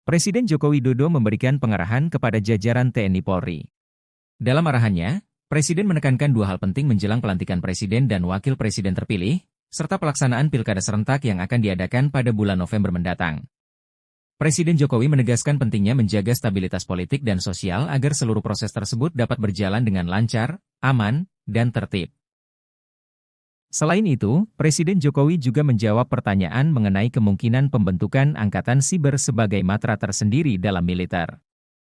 Presiden Joko Widodo memberikan pengarahan kepada jajaran TNI Polri. Dalam arahannya, Presiden menekankan dua hal penting menjelang pelantikan Presiden dan Wakil Presiden terpilih, serta pelaksanaan pilkada serentak yang akan diadakan pada bulan November mendatang. Presiden Jokowi menegaskan pentingnya menjaga stabilitas politik dan sosial agar seluruh proses tersebut dapat berjalan dengan lancar, aman, dan tertib. Selain itu, Presiden Jokowi juga menjawab pertanyaan mengenai kemungkinan pembentukan Angkatan Siber sebagai matra tersendiri dalam militer.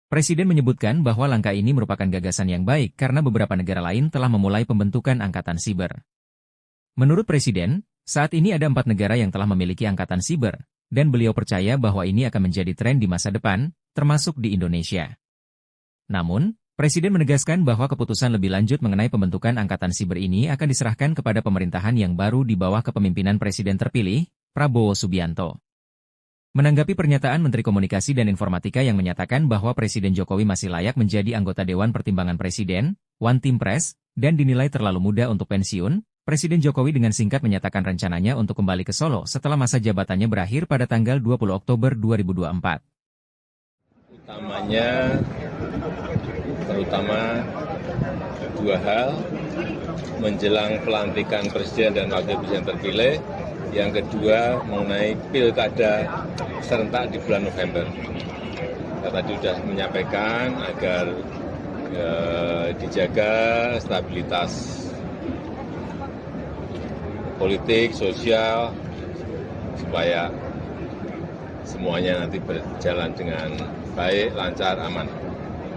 Presiden menyebutkan bahwa langkah ini merupakan gagasan yang baik karena beberapa negara lain telah memulai pembentukan Angkatan Siber. Menurut Presiden, saat ini ada 4 negara yang telah memiliki Angkatan Siber, dan beliau percaya bahwa ini akan menjadi tren di masa depan, termasuk di Indonesia. Namun, Presiden menegaskan bahwa keputusan lebih lanjut mengenai pembentukan Angkatan Siber ini akan diserahkan kepada pemerintahan yang baru di bawah kepemimpinan Presiden terpilih, Prabowo Subianto. Menanggapi pernyataan Menteri Komunikasi dan Informatika yang menyatakan bahwa Presiden Jokowi masih layak menjadi anggota Dewan Pertimbangan Presiden, One Team Press, dan dinilai terlalu muda untuk pensiun, Presiden Jokowi dengan singkat menyatakan rencananya untuk kembali ke Solo setelah masa jabatannya berakhir pada tanggal 20 Oktober 2024. Terutama dua hal, menjelang pelantikan Presiden dan Wakil Presiden terpilih, yang kedua mengenai pilkada serentak di bulan November. Saya tadi sudah menyampaikan agar dijaga stabilitas politik, sosial, supaya semuanya nanti berjalan dengan baik, lancar, aman.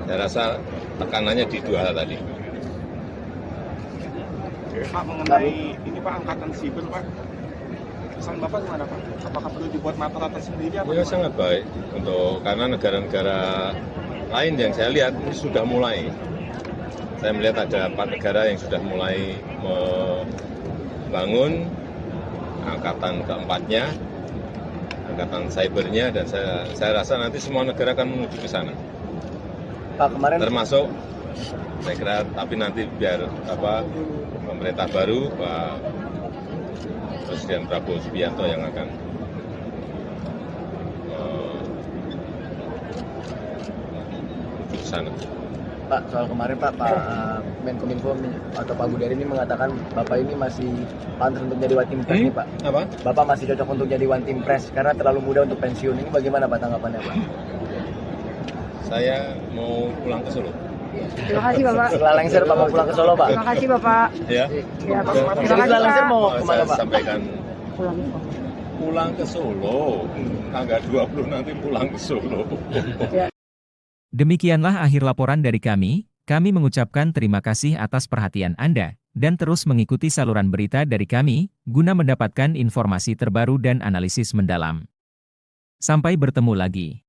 Saya rasa tekanannya di dua hal tadi. Pak, mengenai ini Pak, Angkatan Siber Pak, pesan Bapak gimana Pak? Apakah perlu dibuat matra tersendiri? Ya sangat baik, karena negara-negara lain yang saya lihat ini sudah mulai. Saya melihat ada 4 negara yang sudah mulai membangun angkatan keempatnya, angkatan cybernya, dan saya rasa nanti semua negara akan menuju ke sana. Pak, kemarin termasuk saya kira, tapi nanti biar pemerintah baru, Pak Presiden Prabowo Subianto yang akan menuju ke sana. Pak, soal kemarin Pak Menkominfo atau Pak Budari ini mengatakan Bapak ini masih pantas untuk jadi One Team Press nih Pak. Apa? Bapak masih cocok untuk jadi One Team Press karena terlalu muda untuk pensiun. Ini bagaimana Pak tanggapannya Pak? Saya mau pulang ke Solo. Terima kasih Bapak. Setelah lengser Pak mau pulang ke Solo Pak? Terima kasih Bapak. Ya. Ya, terima kasih Setelah lengser Pak. mau kemana Saya Pak? sampaikan Pulang. ke Solo. Tanggal 20 nanti pulang ke Solo. Demikianlah akhir laporan dari kami mengucapkan terima kasih atas perhatian Anda, dan terus mengikuti saluran berita dari kami, guna mendapatkan informasi terbaru dan analisis mendalam. Sampai bertemu lagi.